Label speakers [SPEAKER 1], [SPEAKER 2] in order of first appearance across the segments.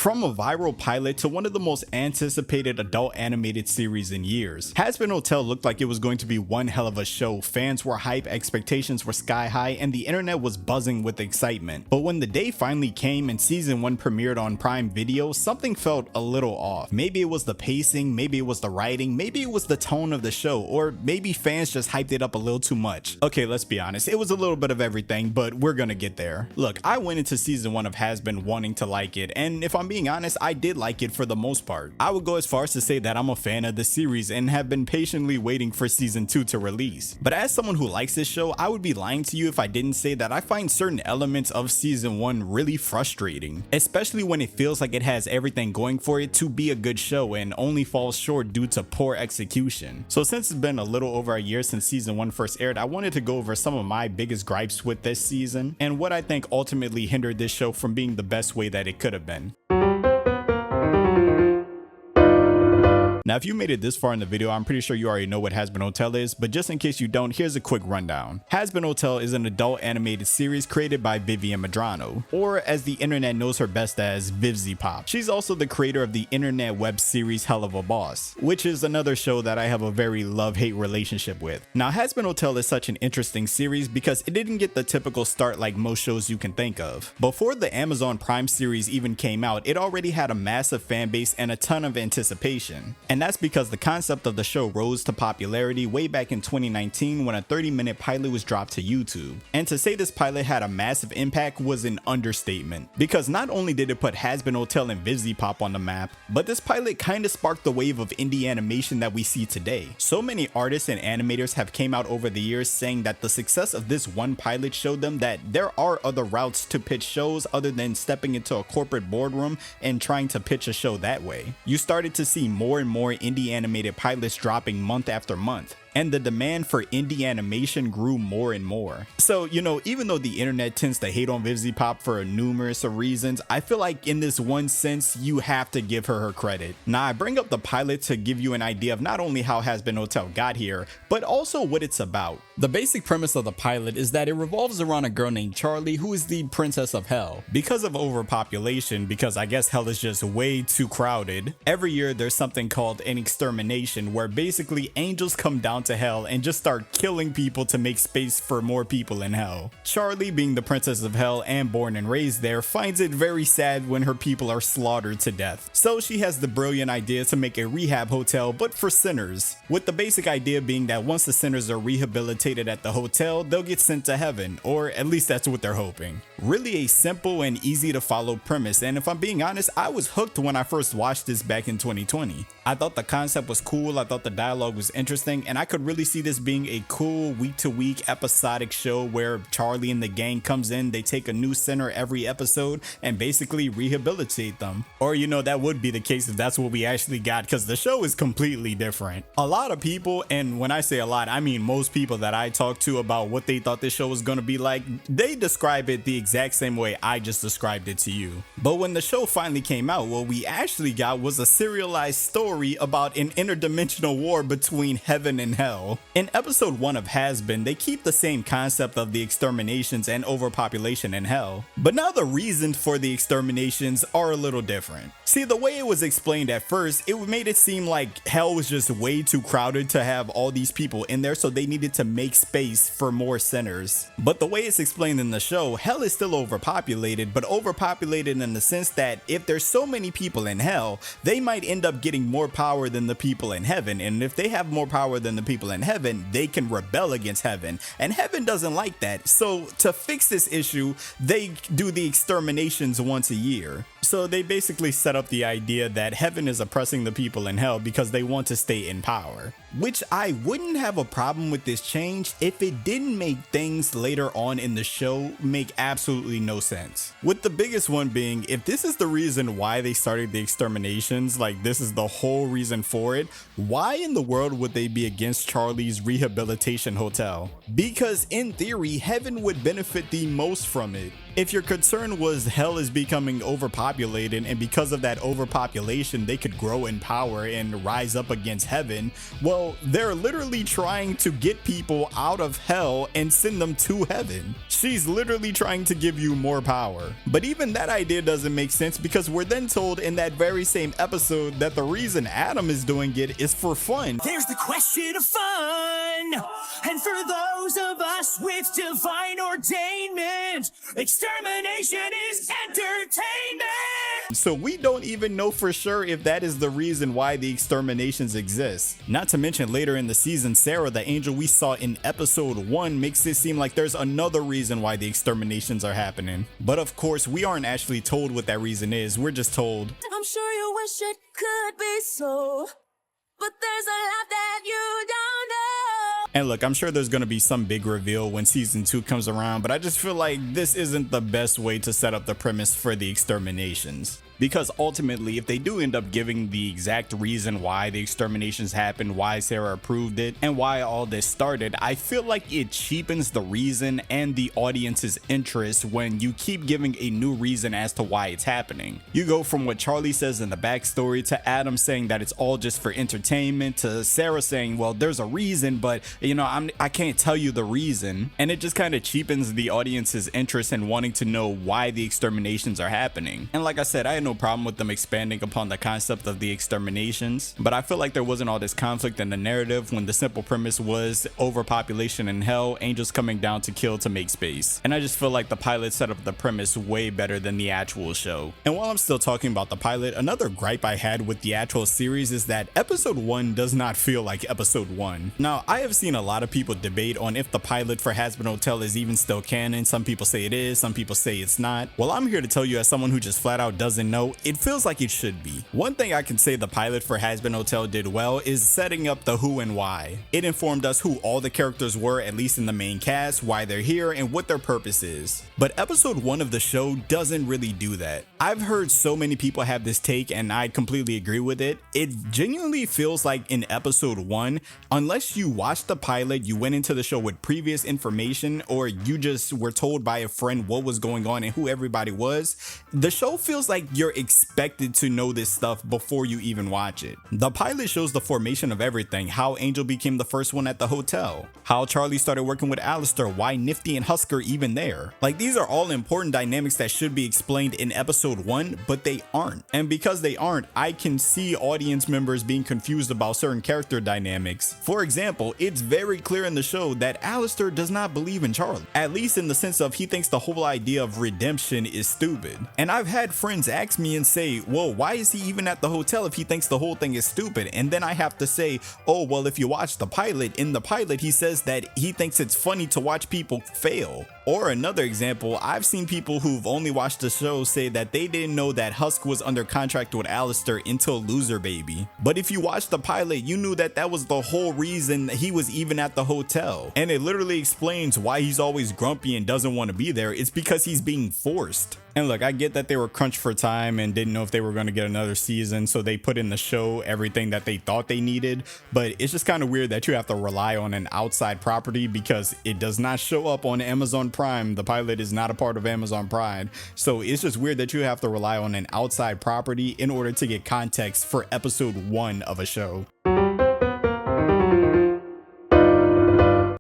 [SPEAKER 1] From a viral pilot to one of the most anticipated adult animated series in years, Hazbin Hotel looked like it was going to be one hell of a show. Fans were hype, expectations were sky high, and the internet was buzzing with excitement. But when the day finally came and season 1 premiered on Prime Video, something felt a little off. Maybe it was the pacing, maybe it was the writing, maybe it was the tone of the show, or maybe fans just hyped it up a little too much. Okay, let's be honest, it was a little bit of everything, but we're gonna get there. Look, I went into season 1 of Hazbin wanting to like it, and if I'm being honest, I did like it for the most part. I would go as far as to say that I'm a fan of the series and have been patiently waiting for season 2 to release. But as someone who likes this show, I would be lying to you if I didn't say that I find certain elements of season 1 really frustrating, especially when it feels like it has everything going for it to be a good show and only falls short due to poor execution. So since it's been a little over a year since season 1 first aired, I wanted to go over some of my biggest gripes with this season and what I think ultimately hindered this show from being the best way that it could have been. Now, if you made it this far in the video, I'm pretty sure you already know what Hazbin Hotel is, but just in case you don't, here's a quick rundown. Hazbin Hotel is an adult animated series created by Vivian Medrano, or as the internet knows her best as VivziePop. She's also the creator of the internet web series Hell of a Boss, which is another show that I have a very love-hate relationship with. Now, Hazbin Hotel is such an interesting series because it didn't get the typical start like most shows you can think of. Before the Amazon Prime series even came out, it already had a massive fan base and a ton of anticipation. And that's because the concept of the show rose to popularity way back in 2019 when a 30-minute pilot was dropped to YouTube. And to say this pilot had a massive impact was an understatement, because not only did it put Hazbin Hotel and VivziePop on the map, but this pilot kinda sparked the wave of indie animation that we see today. So many artists and animators have came out over the years saying that the success of this one pilot showed them that there are other routes to pitch shows other than stepping into a corporate boardroom and trying to pitch a show that way. You started to see more and more indie animated pilots dropping month after month, and the demand for indie animation grew more and more. So, you know, even though the internet tends to hate on VivziePop for numerous of reasons, I feel like in this one sense, you have to give her credit. Now, I bring up the pilot to give you an idea of not only how Hazbin Hotel got here, but also what it's about. The basic premise of the pilot is that it revolves around a girl named Charlie who is the princess of hell. Because of overpopulation, because I guess hell is just way too crowded, every year there's something called an extermination where basically angels come down to hell and just start killing people to make space for more people in hell. Charlie, being the princess of hell and born and raised there, finds it very sad when her people are slaughtered to death. So she has the brilliant idea to make a rehab hotel but for sinners, with the basic idea being that once the sinners are rehabilitated at the hotel, they'll get sent to heaven, or at least that's what they're hoping. Really a simple and easy to follow premise, and if I'm being honest, I was hooked when I first watched this back in 2020. I thought the concept was cool, I thought the dialogue was interesting, and I could really see this being a cool week-to-week episodic show where Charlie and the gang comes in, they take a new sinner every episode and basically rehabilitate them. Or, you know, that would be the case if that's what we actually got, because the show is completely different. A lot of people, and when I say a lot, I mean most people that I talked to about what they thought this show was going to be like, they describe it the exact same way I just described it to you. But when the show finally came out, what we actually got was a serialized story about an interdimensional war between heaven and hell. In episode 1 of Hazbin, they keep the same concept of the exterminations and overpopulation in hell, but now the reasons for the exterminations are a little different. See, the way it was explained at first, it made it seem like hell was just way too crowded to have all these people in there, so they needed to make space for more sinners. But the way it's explained in the show, hell is still overpopulated, but overpopulated in the sense that if there's so many people in hell, they might end up getting more power than the people in heaven, and if they have more power than the people in heaven, they can rebel against heaven, and heaven doesn't like that. So to fix this issue, they do the exterminations once a year. So they basically set up the idea that heaven is oppressing the people in hell because they want to stay in power. Which I wouldn't have a problem with this change if it didn't make things later on in the show make absolutely no sense. With the biggest one being, if this is the reason why they started the exterminations, like this is the whole reason for it, why in the world would they be against Charlie's rehabilitation hotel? Because in theory, heaven would benefit the most from it. If your concern was hell is becoming overpopulated and because of that overpopulation they could grow in power and rise up against heaven, well, they're literally trying to get people out of hell and send them to heaven. She's literally trying to give you more power. But even that idea doesn't make sense because we're then told in that very same episode that the reason Adam is doing it is for fun.
[SPEAKER 2] There's the question of fun, and for those of us with divine ordainment, extermination is entertainment.
[SPEAKER 1] So we don't even know for sure if that is the reason why the exterminations exist. Not to mention later in the season, Sarah, the angel we saw in episode 1, makes it seem like there's another reason why the exterminations are happening. But of course, we aren't actually told what that reason is. We're just told,
[SPEAKER 3] I'm sure you wish it could be so, but there's a lot that you don't know.
[SPEAKER 1] and look, I'm sure there's gonna be some big reveal when season 2 comes around, but I just feel like this isn't the best way to set up the premise for the exterminations. Because ultimately, if they do end up giving the exact reason why the exterminations happened, why Sarah approved it, and why all this started, I feel like it cheapens the reason and the audience's interest when you keep giving a new reason as to why it's happening. You go from what Charlie says in the backstory to Adam saying that it's all just for entertainment to Sarah saying, well, there's a reason, but you know, I can't tell you the reason. And it just kind of cheapens the audience's interest in wanting to know why the exterminations are happening. And like I said, I had no problem with them expanding upon the concept of the exterminations, but I feel like there wasn't all this conflict in the narrative when the simple premise was overpopulation in hell, angels coming down to kill to make space. And I just feel like the pilot set up the premise way better than the actual show. And while I'm still talking about the pilot, another gripe I had with the actual series is that episode 1 does not feel like episode 1. Now, I have seen a lot of people debate on if the pilot for Hazbin Hotel is even still canon. Some people say it is, some people say it's not. Well, I'm here to tell you as someone who just flat out doesn't know, it feels like it should be. One thing I can say the pilot for Hazbin Hotel did well is setting up the who and why. It informed us who all the characters were, at least in the main cast, why they're here, and what their purpose is. But episode 1 of the show doesn't really do that. I've heard so many people have this take and I completely agree with it. It genuinely feels like in episode 1, unless you watched the pilot, you went into the show with previous information, or you just were told by a friend what was going on and who everybody was, the show feels like you're expected to know this stuff before you even watch it. The pilot shows the formation of everything, how Angel became the first one at the hotel, how Charlie started working with Alistister, why Nifty and Husk are even there. Like, these are all important dynamics that should be explained in episode 1, but they aren't. And because they aren't, I can see audience members being confused about certain character dynamics. For example, it's very clear in the show that Alistister does not believe in Charlie, at least in the sense of he thinks the whole idea of redemption is stupid. And I've had friends ask me and say, well, why is he even at the hotel if he thinks the whole thing is stupid? And then I have to say, oh, well, if you watch the pilot, in the pilot he says that he thinks it's funny to watch people fail. Or another example, I've seen people who've only watched the show say that they didn't know that Husk was under contract with Alistister until Loser Baby. But if you watched the pilot, you knew that that was the whole reason he was even at the hotel. And it literally explains why he's always grumpy and doesn't want to be there. It's because he's being forced. And look, I get that they were crunched for time and didn't know if they were going to get another season, so they put in the show everything that they thought they needed, but it's just kind of weird that you have to rely on an outside property because it does not show up on Amazon Prime. The pilot is not a part of Amazon Prime, so it's just weird that you have to rely on an outside property in order to get context for episode 1 of a show.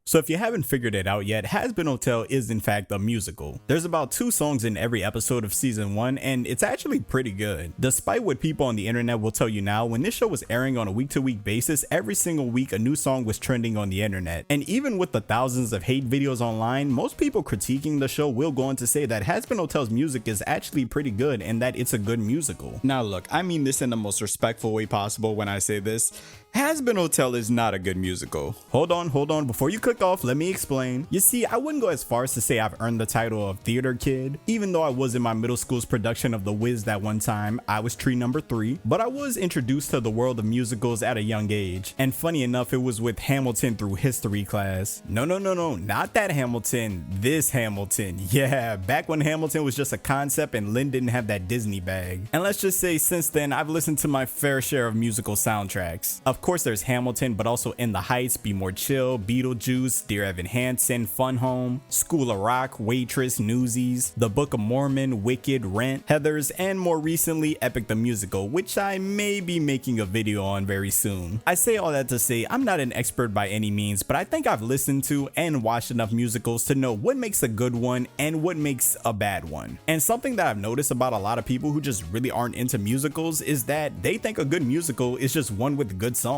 [SPEAKER 1] So if you haven't figured it out yet, Hazbin Hotel is in fact a musical. There's about 2 songs in every episode of season 1 and it's actually pretty good. Despite what people on the internet will tell you now, when this show was airing on a week-to-week basis, every single week a new song was trending on the internet. And even with the thousands of hate videos online, most people critiquing the show will go on to say that Hazbin Hotel's music is actually pretty good and that it's a good musical. Now look, I mean this in the most respectful way possible when I say this. Hazbin Hotel is not a good musical. Hold on, before you click off, let me explain. You see, I wouldn't go as far as to say I've earned the title of theater kid, even though I was in my middle school's production of The Wiz that one time. I was tree number 3, but I was introduced to the world of musicals at a young age. And funny enough, it was with Hamilton through history class. No, not that Hamilton, this Hamilton. Yeah, back when Hamilton was just a concept and Lynn didn't have that Disney bag. And let's just say since then, I've listened to my fair share of musical soundtracks. Of Of course there's Hamilton, but also In the Heights, Be More Chill, Beetlejuice, Dear Evan Hansen, Fun Home, School of Rock, Waitress, Newsies, The Book of Mormon, Wicked, Rent, Heathers, and more recently Epic the Musical, which I may be making a video on very soon. I say all that to say I'm not an expert by any means, but I think I've listened to and watched enough musicals to know what makes a good one and what makes a bad one. And something that I've noticed about a lot of people who just really aren't into musicals is that they think a good musical is just one with good songs.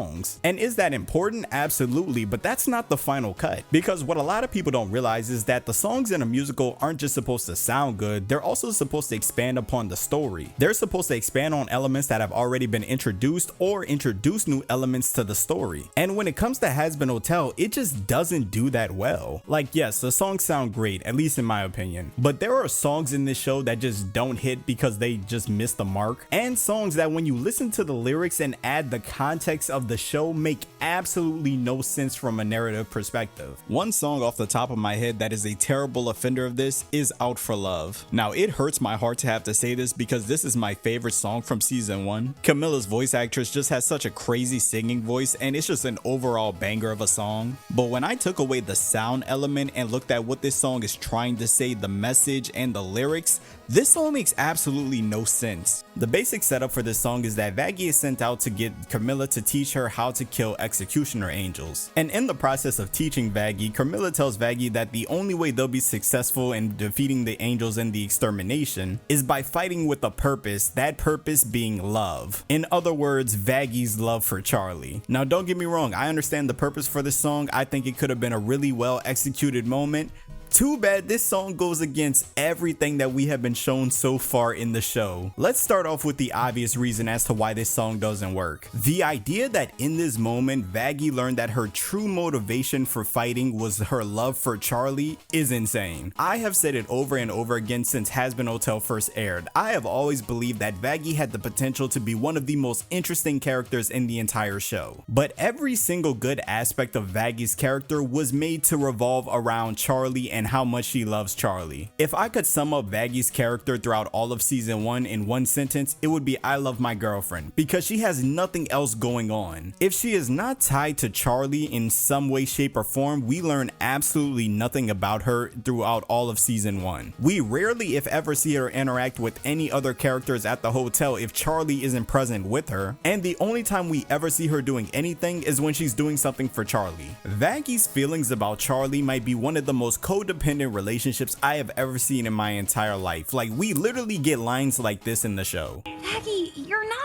[SPEAKER 1] And is that important? Absolutely, but that's not the final cut. Because what a lot of people don't realize is that the songs in a musical aren't just supposed to sound good, they're also supposed to expand upon the story. They're supposed to expand on elements that have already been introduced or introduce new elements to the story. And when it comes to Hazbin Hotel, it just doesn't do that well. Like, yes, the songs sound great, at least in my opinion, but there are songs in this show that just don't hit because they just missed the mark, and songs that when you listen to the lyrics and add the context of the show make absolutely no sense from a narrative perspective. One song off the top of my head that is a terrible offender of this is Out for Love. Now it hurts my heart to have to say this because this is my favorite song from season 1. Camilla's voice actress just has such a crazy singing voice and it's just an overall banger of a song. But when I took away the sound element and looked at what this song is trying to say, the message and the lyrics, this song makes absolutely no sense. The basic setup for this song is that Vaggie is sent out to get Camilla to teach her how to kill executioner angels. And in the process of teaching Vaggie, Camilla tells Vaggie that the only way they'll be successful in defeating the angels in the extermination is by fighting with a purpose, that purpose being love. In other words, Vaggie's love for Charlie. Now don't get me wrong, I understand the purpose for this song. I think it could have been a really well executed moment. Too bad this song goes against everything that we have been shown so far in the show. Let's start off with the obvious reason as to why this song doesn't work. The idea that in this moment Vaggie learned that her true motivation for fighting was her love for Charlie is insane. I have said it over and over again since Hazbin Hotel first aired. I have always believed that Vaggie had the potential to be one of the most interesting characters in the entire show. But every single good aspect of Vaggie's character was made to revolve around Charlie and how much she loves Charlie. If I could sum up Vaggie's character throughout all of season 1 in one sentence, it would be I love my girlfriend, because she has nothing else going on. If she is not tied to Charlie in some way, shape, or form, we learn absolutely nothing about her throughout all of season 1. We rarely, if ever, see her interact with any other characters at the hotel if Charlie isn't present with her, and the only time we ever see her doing anything is when she's doing something for Charlie. Vaggie's feelings about Charlie might be one of the most codependent relationships I have ever seen in my entire life. Like, we literally get lines like this in the show.
[SPEAKER 4] Vaggie, you're not.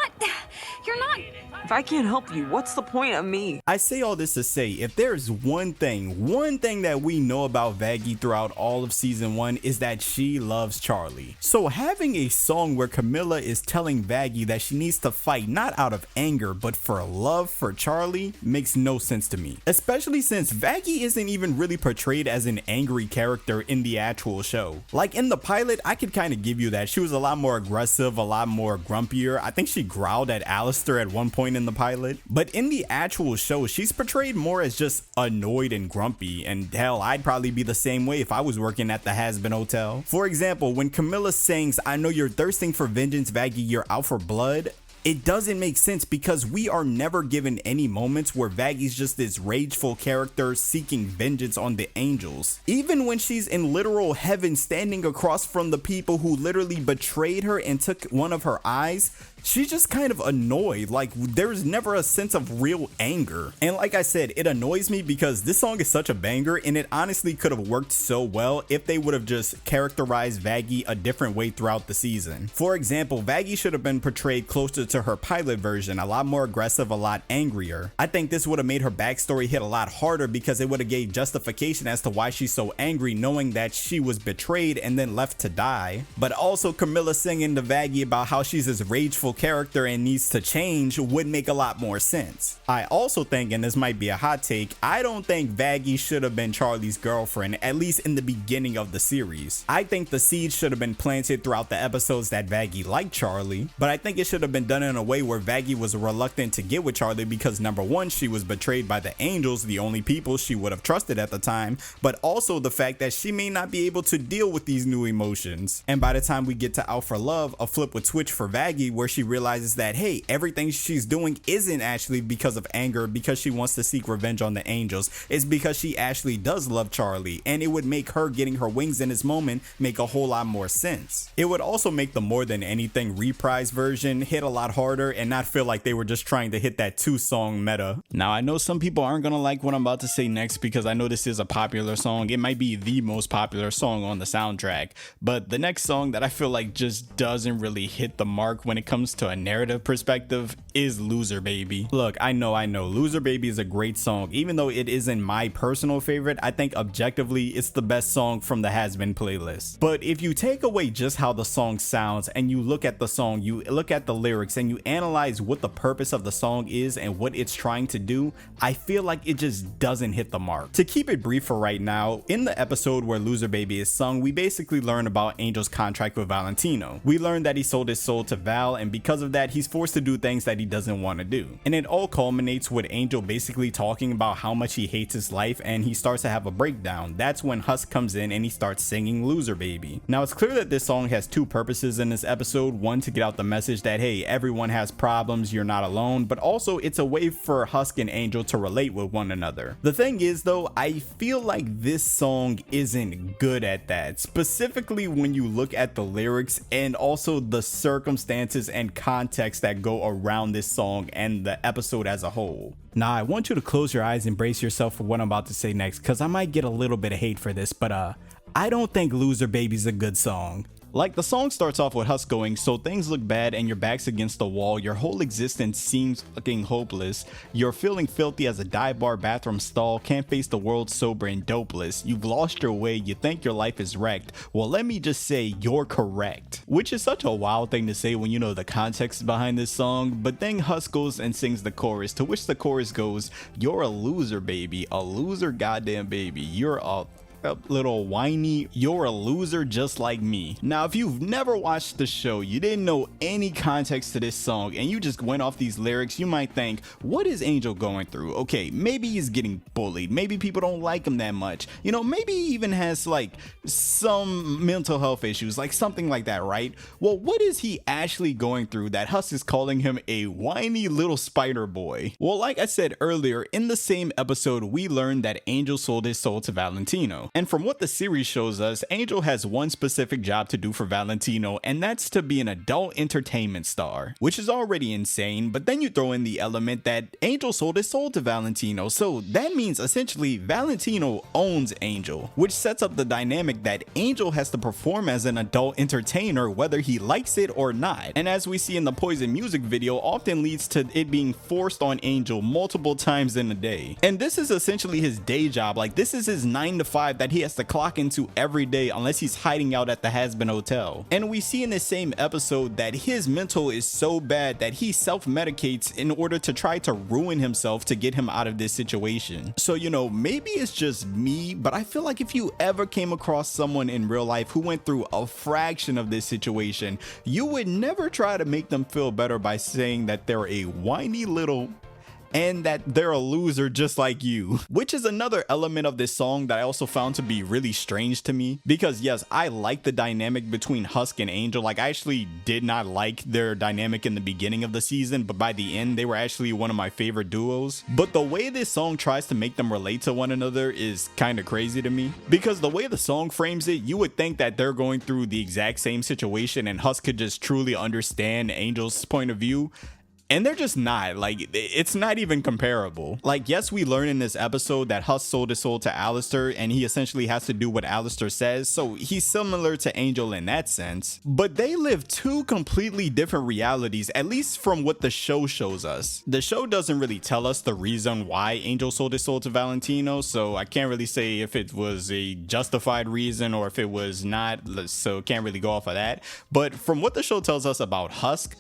[SPEAKER 4] If I can't help you, what's the point of me?
[SPEAKER 1] I say all this to say, if there's one thing that we know about Vaggie throughout all of season 1 is that she loves Charlie. So having a song where Camilla is telling Vaggie that she needs to fight not out of anger but for love for Charlie makes no sense to me. Especially since Vaggie isn't even really portrayed as an angry character in the actual show. Like in the pilot, I could kind of give you that. She was a lot more aggressive, a lot more grumpier. I think she growled at Alistister at one point in the pilot. But in the actual show, she's portrayed more as just annoyed and grumpy, and hell, I'd probably be the same way if I was working at the Hazbin Hotel. For example, when Camilla sings, "I know you're thirsting for vengeance, Vaggie, you're out for blood," it doesn't make sense because we are never given any moments where Vaggie's just this rageful character seeking vengeance on the angels. Even when she's in literal heaven standing across from the people who literally betrayed her and took one of her eyes, she's just kind of annoyed. Like, there's never a sense of real anger. And like I said, it annoys me because this song is such a banger, and it honestly could have worked so well if they would have just characterized Vaggie a different way throughout the season. For example, Vaggie should have been portrayed closer to her pilot version, a lot more aggressive, a lot angrier. I think this would have made her backstory hit a lot harder because it would have gave justification as to why she's so angry, knowing that she was betrayed and then left to die. But also Camilla singing to Vaggie about how she's this rageful character and needs to change would make a lot more sense. I also think, and this might be a hot take, I don't think Vaggie should have been Charlie's girlfriend, at least in the beginning of the series. I think the seed should have been planted throughout the episodes that Vaggie liked Charlie, but I think it should have been done done in a way where Vaggie was reluctant to get with Charlie because number one, she was betrayed by the angels, the only people she would have trusted at the time, but also the fact that she may not be able to deal with these new emotions. And by the time we get to Out for Love, a flip would switch for Vaggie where she realizes that, hey, everything she's doing isn't actually because of anger, because she wants to seek revenge on the angels. It's because she actually does love Charlie, and it would make her getting her wings in this moment make a whole lot more sense. It would also make the More Than Anything reprise version hit a lot harder and not feel like they were just trying to hit that 2-song meta. Now I know some people aren't gonna like what I'm about to say next because I know this is a popular song. It might be the most popular song on the soundtrack, but the next song that I feel like just doesn't really hit the mark when it comes to a narrative perspective is Loser Baby. Look, I know Loser Baby is a great song. Even though it isn't my personal favorite, I think objectively it's the best song from the Hazbin playlist. But if you take away just how the song sounds and you look at the song, you look at the lyrics and you analyze what the purpose of the song is and what it's trying to do, I feel like it just doesn't hit the mark. To keep it brief for right now, in the episode where Loser Baby is sung, we basically learn about Angel's contract with Valentino. We learn that he sold his soul to Val, and because of that, he's forced to do things that he doesn't want to do. And it all culminates with Angel basically talking about how much he hates his life, and he starts to have a breakdown. That's when Husk comes in and he starts singing Loser Baby. Now it's clear that this song has two purposes in this episode. One, to get out the message that, hey, everyone has problems, you're not alone, but also it's a way for Husk and Angel to relate with one another. The thing is though, I feel like this song isn't good at that, specifically when you look at the lyrics and also the circumstances and context that go around this song and the episode as a whole. Now I want you to close your eyes and brace yourself for what I'm about to say next, because I might get a little bit of hate for this, but I don't think Loser Baby's a good song. Like, the song starts off with Husk going, so things look bad and your back's against the wall, your whole existence seems fucking hopeless, you're feeling filthy as a dive bar bathroom stall, can't face the world sober and dopeless, you've lost your way, you think your life is wrecked, well let me just say you're correct. Which is such a wild thing to say when you know the context behind this song, but then Husk goes and sings the chorus, to which the chorus goes, you're a loser baby, a loser goddamn baby, you're a little whiny, you're a loser just like me. Now if you've never watched the show, you didn't know any context to this song, and you just went off these lyrics, you might think, what is Angel going through? Okay, maybe he's getting bullied, maybe people don't like him that much, you know, maybe he even has like some mental health issues, like something like that, right? Well, what is he actually going through that Husk is calling him a whiny little spider boy? Well, like I said earlier, in the same episode we learned that Angel sold his soul to Valentino. And from what the series shows us, Angel has one specific job to do for Valentino, and that's to be an adult entertainment star, which is already insane, but then you throw in the element that Angel sold his soul to Valentino, so that means essentially Valentino owns Angel, which sets up the dynamic that Angel has to perform as an adult entertainer whether he likes it or not, and as we see in the Poison music video, often leads to it being forced on Angel multiple times in a day. And this is essentially his day job, like this is his 9 to 5 that he has to clock into every day unless he's hiding out at the Hazbin Hotel. And we see in the same episode that his mental is so bad that he self-medicates in order to try to ruin himself to get him out of this situation. So, you know, maybe it's just me, but I feel like if you ever came across someone in real life who went through a fraction of this situation, you would never try to make them feel better by saying that they're a whiny little and that they're a loser just like you, which is another element of this song that I also found to be really strange to me, because yes, I like the dynamic between Husk and Angel. Like, I actually did not like their dynamic in the beginning of the season, but by the end they were actually one of my favorite duos. But the way this song tries to make them relate to one another is kind of crazy to me, because the way the song frames it, you would think that they're going through the exact same situation and Husk could just truly understand Angel's point of view. And they're just not. Like, it's not even comparable. Like, yes, we learn in this episode that Husk sold his soul to Alistister, and he essentially has to do what Alistister says, so he's similar to Angel in that sense. But they live two completely different realities, at least from what the show shows us. The show doesn't really tell us the reason why Angel sold his soul to Valentino, so I can't really say if it was a justified reason or if it was not, so can't really go off of that. But from what the show tells us about Husk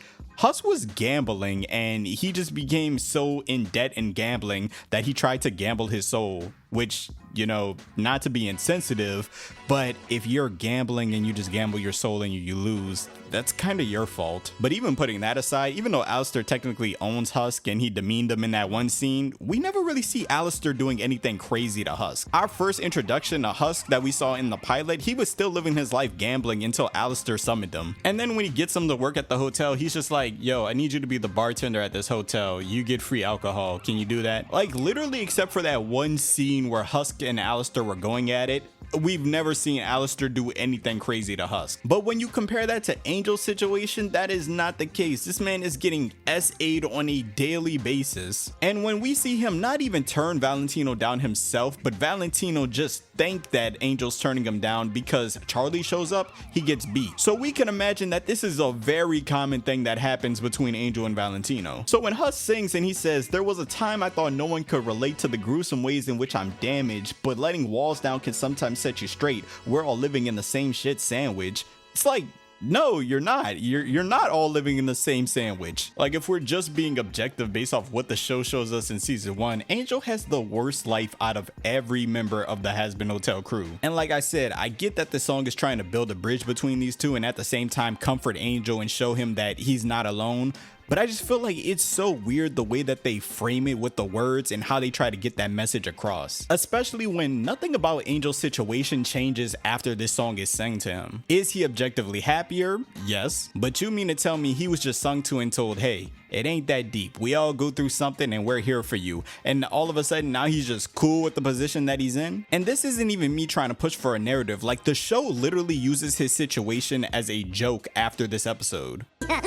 [SPEAKER 1] was gambling, and he just became so in debt and gambling that he tried to gamble his soul. which, you know, not to be insensitive, but if you're gambling and you just gamble your soul and you lose, that's kind of your fault. But even putting that aside, even though Alistair technically owns Husk and he demeaned him in that one scene, we never really see Alistair doing anything crazy to Husk. Our first introduction to Husk that we saw in the pilot, he was still living his life gambling until Alistair summoned him. And then when he gets him to work at the hotel, he's just like, yo, I need you to be the bartender at this hotel. You get free alcohol. Can you do that? Like, literally, except for that one scene where Husk and Alistair were going at it, we've never seen Alistair do anything crazy to Husk. But when you compare that to Angel's situation, that is not the case. This man is getting SA'd on a daily basis. And when we see him not even turn Valentino down himself, but Valentino just think that Angel's turning him down because Charlie shows up, he gets beat. So we can imagine that this is a very common thing that happens between Angel and Valentino. So when Husk sings and he says, there was a time I thought no one could relate to the gruesome ways in which I'm damaged, but letting walls down can sometimes set you straight. We're all living in the same shit sandwich. It's like, no, you're not. You're not all living in the same sandwich. Like, if we're just being objective based off what the show shows us in season 1, Angel has the worst life out of every member of the Hazbin Hotel crew. And like I said, I get that the song is trying to build a bridge between these two and at the same time comfort Angel and show him that he's not alone. But I just feel like it's so weird the way that they frame it with the words and how they try to get that message across. Especially when nothing about Angel's situation changes after this song is sung to him. Is he objectively happier? Yes. But you mean to tell me he was just sung to and told, hey, it ain't that deep. We all go through something and we're here for you. And all of a sudden now he's just cool with the position that he's in. And this isn't even me trying to push for a narrative. Like, the show literally uses his situation as a joke after this episode.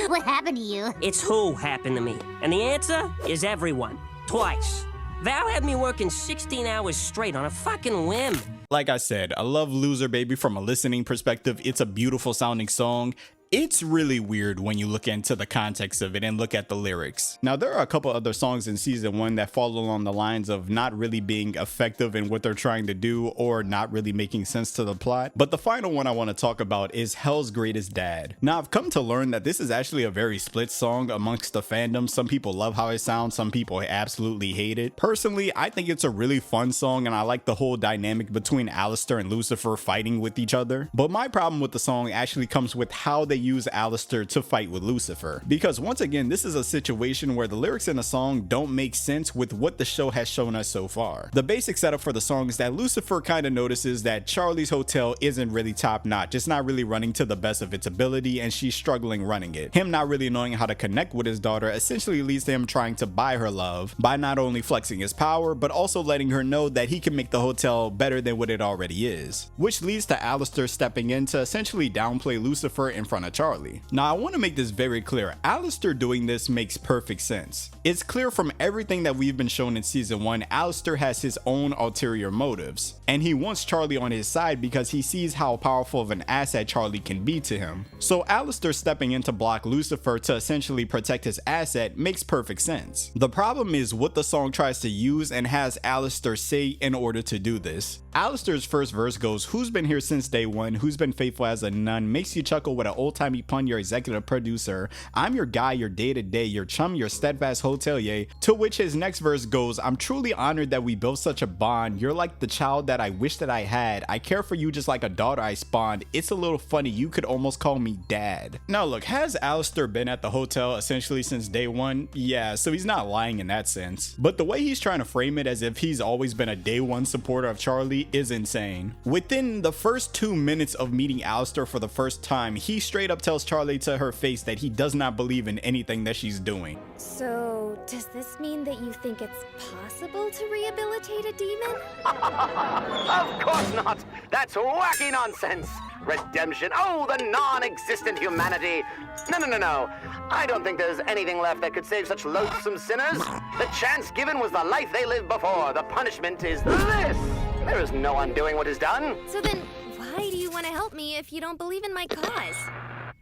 [SPEAKER 5] What happened to you?
[SPEAKER 6] It's who happened to me. And the answer is everyone. Twice. Val had me working 16 hours straight on a fucking whim.
[SPEAKER 1] Like I said, I love Loser Baby from a listening perspective. It's a beautiful sounding song. It's really weird when you look into the context of it and look at the lyrics. Now, there are a couple other songs in season 1 that fall along the lines of not really being effective in what they're trying to do or not really making sense to the plot. But the final one I want to talk about is Hell's Greatest Dad. Now, I've come to learn that this is actually a very split song amongst the fandom. Some people love how it sounds, some people absolutely hate it. Personally, I think it's a really fun song and I like the whole dynamic between Alistair and Lucifer fighting with each other. But my problem with the song actually comes with how they use Alistair to fight with Lucifer. Because once again, this is a situation where the lyrics in the song don't make sense with what the show has shown us so far. The basic setup for the song is that Lucifer kind of notices that Charlie's hotel isn't really top notch. It's not really running to the best of its ability and she's struggling running it. Him not really knowing how to connect with his daughter essentially leads to him trying to buy her love by not only flexing his power, but also letting her know that he can make the hotel better than what it already is. Which leads to Alistair stepping in to essentially downplay Lucifer in front of Charlie. Now, I want to make this very clear. Alistair doing this makes perfect sense. It's clear from everything that we've been shown in season 1, Alistair has his own ulterior motives. And he wants Charlie on his side because he sees how powerful of an asset Charlie can be to him. So Alistair stepping in to block Lucifer to essentially protect his asset makes perfect sense. The problem is what the song tries to use and has Alistair say in order to do this. Alistair's first verse goes, who's been here since day one, who's been faithful as a nun, makes you chuckle with an old-timey pun, your executive producer, I'm your guy, your day-to-day, your chum, your steadfast hotelier, to which his next verse goes, I'm truly honored that we built such a bond, you're like the child that I wish that I had, I care for you just like a daughter I spawned, it's a little funny, you could almost call me dad. Now look, has Alistair been at the hotel essentially since day one? Yeah, so he's not lying in that sense, but the way he's trying to frame it as if he's always been a day one supporter of Charlie is insane. Within the first 2 minutes of meeting Alistair for the first time, he straight up tells Charlie to her face that he does not believe in anything that she's doing.
[SPEAKER 3] So, does this mean that you think it's possible to rehabilitate a demon?
[SPEAKER 7] Of course not! That's wacky nonsense! Redemption, oh, the non-existent humanity! No. I don't think there's anything left that could save such loathsome sinners. The chance given was the life they lived before. The punishment is this! There is no undoing what is done.
[SPEAKER 3] So then, why do you want to help me if you don't believe in my cause?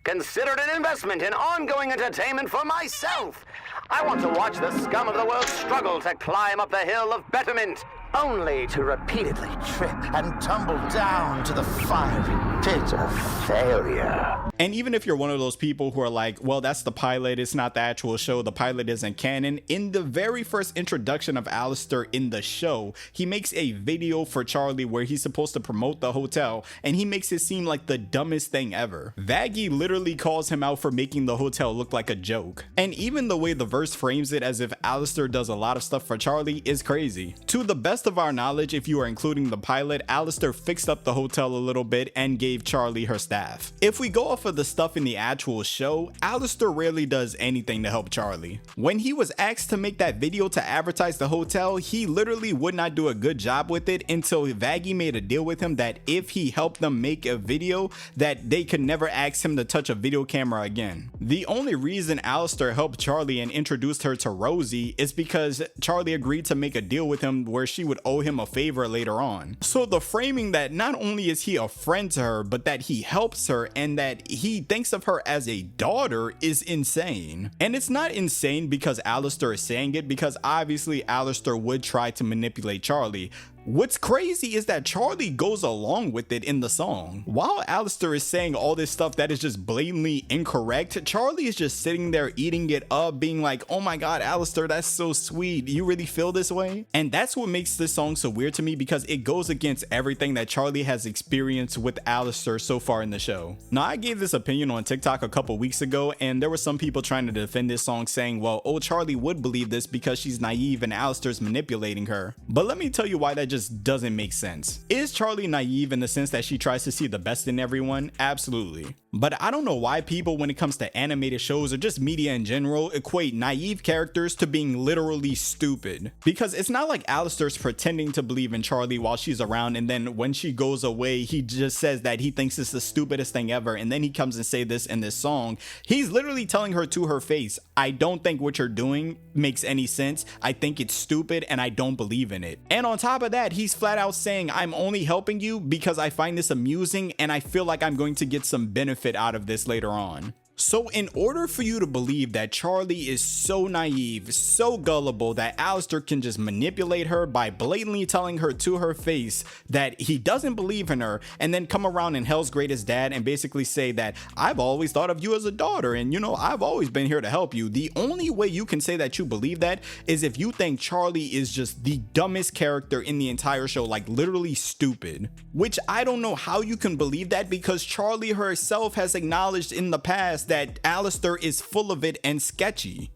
[SPEAKER 7] Consider it an investment in ongoing entertainment for myself. I want to watch the scum of the world struggle to climb up the hill of betterment, only to repeatedly trip and tumble down to the fiery
[SPEAKER 5] It's a failure.
[SPEAKER 1] And even if you're one of those people who are like, well, that's the pilot, it's not the actual show, the pilot isn't canon, in the very first introduction of Alistair in the show, he makes a video for Charlie where he's supposed to promote the hotel, and he makes it seem like the dumbest thing ever. Vaggie literally calls him out for making the hotel look like a joke. And even the way the verse frames it as if Alistair does a lot of stuff for Charlie is crazy. To the best of our knowledge, if you are including the pilot, Alistair fixed up the hotel a little bit and gave Charlie her staff. If we go off of the stuff in the actual show, Alistair rarely does anything to help Charlie. When he was asked to make that video to advertise the hotel, he literally would not do a good job with it until Vaggie made a deal with him that if he helped them make a video, that they could never ask him to touch a video camera again. The only reason Alistair helped Charlie and introduced her to Rosie is because Charlie agreed to make a deal with him where she would owe him a favor later on. So the framing that not only is he a friend to her, but that he helps her and that he thinks of her as a daughter is insane. And it's not insane because Alistair is saying it, because obviously Alistair would try to manipulate Charlie. What's crazy is that Charlie goes along with it in the song. While Alistair is saying all this stuff that is just blatantly incorrect, Charlie is just sitting there eating it up, being like, oh my god, Alistair, that's so sweet. You really feel this way? And that's what makes this song so weird to me, because it goes against everything that Charlie has experienced with Alistair so far in the show. Now, I gave this opinion on TikTok a couple weeks ago, and there were some people trying to defend this song saying, well, oh, Charlie would believe this because she's naive and Alistair's manipulating her. But let me tell you why that just doesn't make sense. Is Charlie naive in the sense that she tries to see the best in everyone? Absolutely. But I don't know why people, when it comes to animated shows or just media in general, equate naive characters to being literally stupid. Because it's not like Alistair's pretending to believe in Charlie while she's around, and then when she goes away, he just says that he thinks it's the stupidest thing ever, and then he comes and say this in this song. He's literally telling her to her face, I don't think what you're doing makes any sense. I think it's stupid and I don't believe in it. And on top of that, he's flat out saying, I'm only helping you because I find this amusing and I feel like I'm going to get some benefit out of this later on. So in order for you to believe that Charlie is so naive, so gullible that Alistair can just manipulate her by blatantly telling her to her face that he doesn't believe in her, and then come around in Hell's Greatest Dad and basically say that I've always thought of you as a daughter and you know, I've always been here to help you. The only way you can say that you believe that is if you think Charlie is just the dumbest character in the entire show, like literally stupid. Which I don't know how you can believe that, because Charlie herself has acknowledged in the past that Alistair is full of it and sketchy.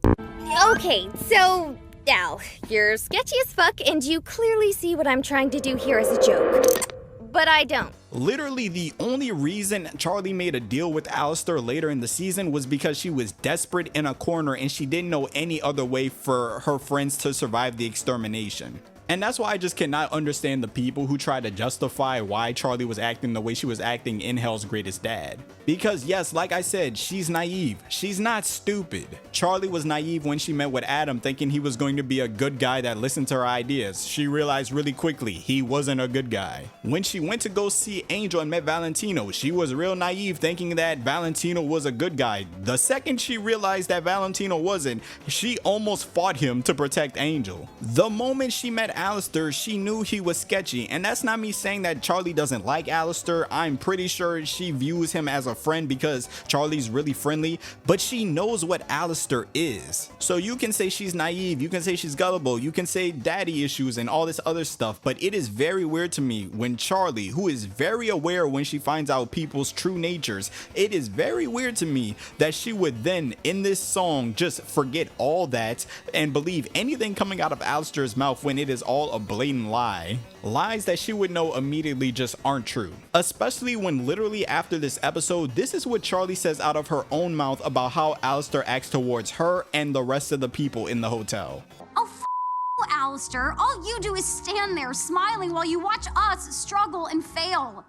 [SPEAKER 8] Okay, so Al, you're sketchy as fuck and you clearly see what I'm trying to do here as a joke. But I don't.
[SPEAKER 1] Literally the only reason Charlie made a deal with Alistair later in the season was because she was desperate in a corner and she didn't know any other way for her friends to survive the extermination. And that's why I just cannot understand the people who try to justify why Charlie was acting the way she was acting in Hell's Greatest Dad. Because yes, like I said, she's naive. She's not stupid. Charlie was naive when she met with Adam, thinking he was going to be a good guy that listened to her ideas. She realized really quickly he wasn't a good guy. When she went to go see Angel and met Valentino, she was real naive, thinking that Valentino was a good guy. The second she realized that Valentino wasn't, she almost fought him to protect Angel. The moment she met Alistair, she knew he was sketchy, and that's not me saying that Charlie doesn't like Alistair. I'm pretty sure she views him as a friend because Charlie's really friendly, but she knows what Alistair is. So you can say she's naive, you can say she's gullible, you can say daddy issues and all this other stuff, but it is very weird to me when Charlie, who is very aware when she finds out people's true natures, it is very weird to me that she would then in this song just forget all that and believe anything coming out of Alistair's mouth when it is all a blatant lie. Lies that she would know immediately just aren't true. Especially when literally after this episode, this is what Charlie says out of her own mouth about how Alistair acts towards her and the rest of the people in the hotel.
[SPEAKER 9] Oh, you, Alistair. All you do is stand there smiling while you watch us struggle and fail.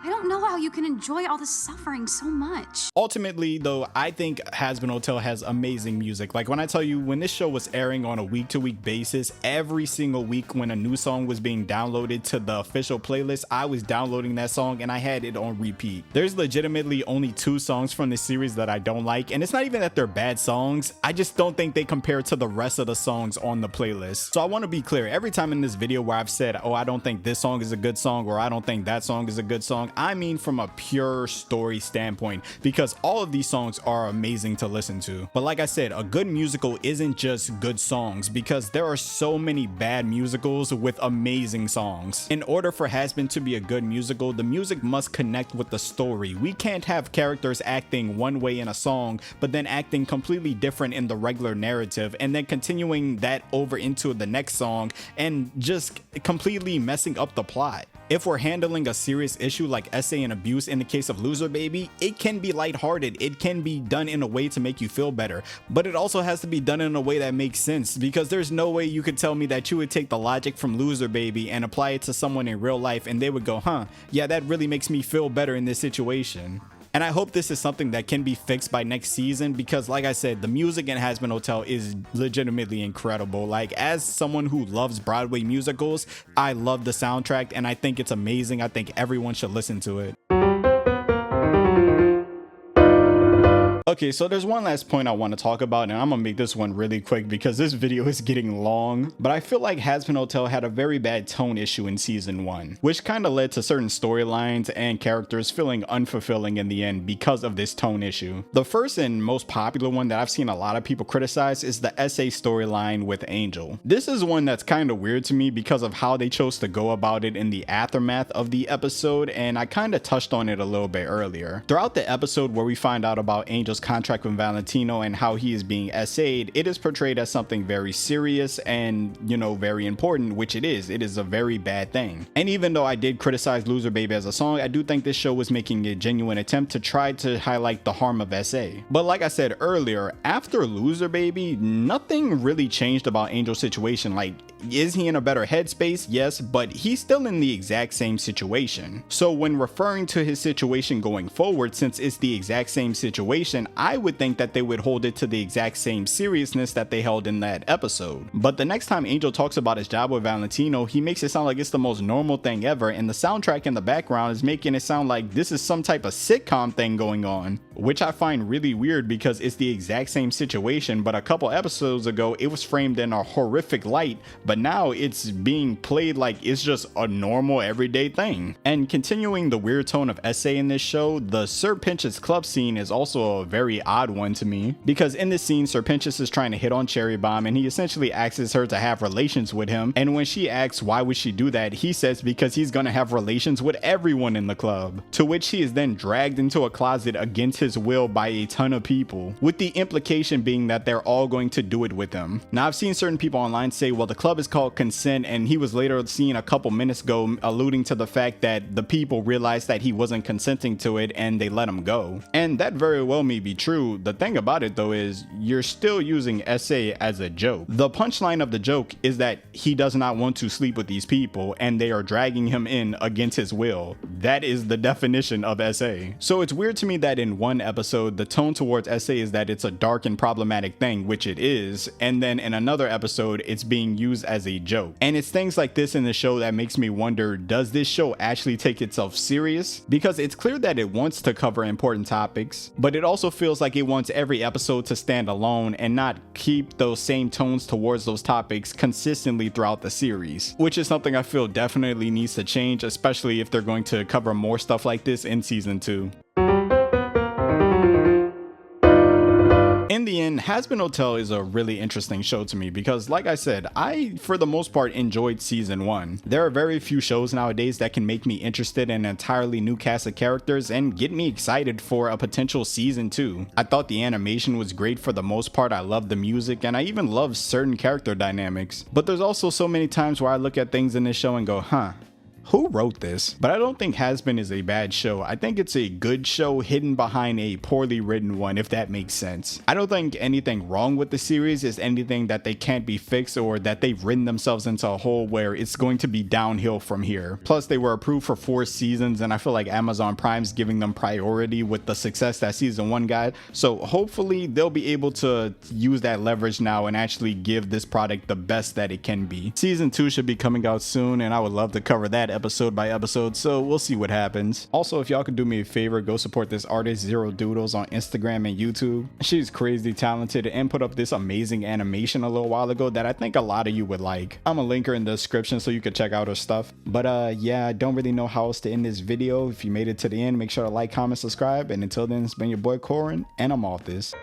[SPEAKER 9] I don't know how you can enjoy all this suffering so much.
[SPEAKER 1] Ultimately, though, I think Hazbin Hotel has amazing music. Like when I tell you, when this show was airing on a week-to-week basis, every single week when a new song was being downloaded to the official playlist, I was downloading that song and I had it on repeat. There's legitimately only 2 songs from this series that I don't like, and it's not even that they're bad songs. I just don't think they compare to the rest of the songs on the playlist. So I want to be clear, every time in this video where I've said, oh, I don't think this song is a good song or I don't think that song is a good song, song, I mean from a pure story standpoint, because all of these songs are amazing to listen to. But like I said, a good musical isn't just good songs, because there are so many bad musicals with amazing songs. In order for Hazbin to be a good musical, the music must connect with the story. We can't have characters acting one way in a song, but then acting completely different in the regular narrative, and then continuing that over into the next song and just completely messing up the plot. If we're handling a serious issue like essay and abuse in the case of Loser Baby, it can be lighthearted, it can be done in a way to make you feel better, but it also has to be done in a way that makes sense, because there's no way you could tell me that you would take the logic from Loser Baby and apply it to someone in real life and they would go, huh, yeah, that really makes me feel better in this situation. And I hope this is something that can be fixed by next season, because like I said, the music in Hazbin Hotel is legitimately incredible. Like, as someone who loves Broadway musicals, I love the soundtrack and I think it's amazing. I think everyone should listen to it. Okay, so there's one last point I want to talk about, and I'm gonna make this one really quick because this video is getting long, but I feel like Hazbin Hotel had a very bad tone issue in season 1, which kind of led to certain storylines and characters feeling unfulfilling in the end because of this tone issue. The first and most popular one that I've seen a lot of people criticize is the SA storyline with Angel. This is one that's kind of weird to me because of how they chose to go about it in the aftermath of the episode, and I kind of touched on it a little bit earlier. Throughout the episode where we find out about Angel's contract with Valentino and how he is being SA'd, it is portrayed as something very serious and, you know, very important, which it is. It is a very bad thing. And even though I did criticize Loser Baby as a song, I do think this show was making a genuine attempt to try to highlight the harm of SA. But like I said earlier, after Loser Baby, nothing really changed about Angel's situation. Like, is he in a better headspace? Yes, but he's still in the exact same situation. So when referring to his situation going forward, since it's the exact same situation, I would think that they would hold it to the exact same seriousness that they held in that episode. But the next time Angel talks about his job with Valentino, he makes it sound like it's the most normal thing ever, and the soundtrack in the background is making it sound like this is some type of sitcom thing going on, which I find really weird because it's the exact same situation, but a couple episodes ago it was framed in a horrific light, but now it's being played like it's just a normal everyday thing. And continuing the weird tone of SA in this show, the Sir Pinch's club scene is also a very odd one to me, because in this scene Sir Pinch's is trying to hit on Cherry Bomb and he essentially asks her to have relations with him, and when she asks why would she do that, he says because he's gonna have relations with everyone in the club, to which he is then dragged into a closet against his will by a ton of people, with the implication being that they're all going to do it with him. Now I've seen certain people online say, well, the club is called Consent, and he was later seen a couple minutes ago alluding to the fact that the people realized that he wasn't consenting to it and they let him go. And that very well may be true. The thing about it though is you're still using SA as a joke. The punchline of the joke is that he does not want to sleep with these people and they are dragging him in against his will. That is the definition of SA. So it's weird to me that in one episode the tone towards SA is that it's a dark and problematic thing, which it is, and then in another episode it's being used as a joke. And it's things like this in the show that makes me wonder, does this show actually take itself serious? Because it's clear that it wants to cover important topics, but it also feels like it wants every episode to stand alone and not keep those same tones towards those topics consistently throughout the series, which is something I feel definitely needs to change, especially if they're going to cover more stuff like this in season 2. In the end, Hazbin Hotel is a really interesting show to me because, like I said, I, for the most part, enjoyed season 1. There are very few shows nowadays that can make me interested in an entirely new cast of characters and get me excited for a potential season 2. I thought the animation was great for the most part, I loved the music, and I even loved certain character dynamics. But there's also so many times where I look at things in this show and go, huh, who wrote this? But I don't think Hazbin is a bad show. I think it's a good show hidden behind a poorly written one, if that makes sense. I don't think anything wrong with the series is anything that they can't be fixed or that they've written themselves into a hole where it's going to be downhill from here. Plus, they were approved for 4 seasons, and I feel like Amazon Prime's giving them priority with the success that season 1 got. So hopefully they'll be able to use that leverage now and actually give this product the best that it can be. Season 2 should be coming out soon, and I would love to cover that episode by episode, so we'll see what happens. Also, if y'all could do me a favor, go support this artist Zero Doodles on Instagram and YouTube. She's crazy talented and put up this amazing animation a little while ago that I think a lot of you would like. I'm gonna link her in the description so you can check out her stuff. But yeah, I don't really know how else to end this video. If you made it to the end, make sure to like, comment, subscribe, and until then, it's been your boy Corin, and I'm off this.